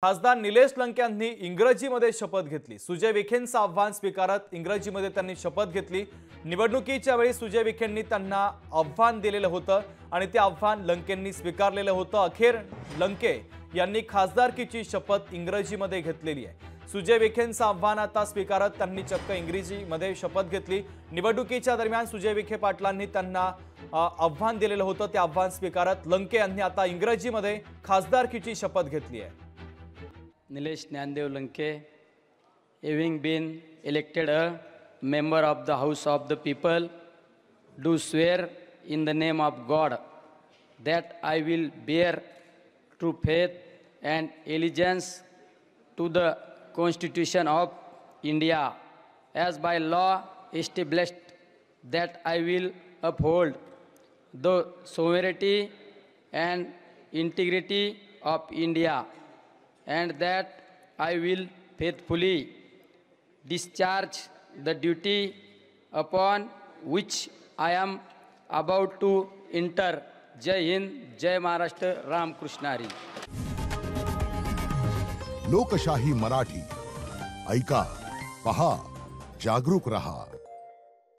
खासदार निलेश लंके यांनी इंग्रजीमध्ये शपथ घेतली। सुजय विखेंचं आव्हान स्वीकारत इंग्रजीमध्ये त्यांनी शपथ घेतली। निवडणुकीच्या वेळी सुजय विखेंनी त्यांना आव्हान दिलेलं होतं आणि ते आव्हान लंकेंनी स्वीकारलेलं होतं। अखेर लंके यांनी खासदारकीची शपथ इंग्रजीमध्ये घेतलेली आहे। सुजय विखेंचं आव्हान आता स्वीकारत त्यांनी चक्क इंग्रजीमध्ये शपथ घेतली। निवडणुकीच्या दरम्यान सुजय विखे पाटलांनी त्यांना आव्हान दिलेलं होतं, ते आव्हान स्वीकारत लंके यांनी आता इंग्रजीमध्ये खासदारकीची शपथ घेतली आहे। Nilesh Nyandev Lanke, having been elected a member of the House of the People, do swear in the name of God that I will bear true faith and allegiance to the Constitution of India, as by law established, that I will uphold the sovereignty and integrity of India, and that I will faithfully discharge the duty upon which I am about to enter. जय हिंद, जय महाराष्ट्र, राम कृष्ण हरी। लोकशाही मराठी ऐका, पहा, जागरूक रहा।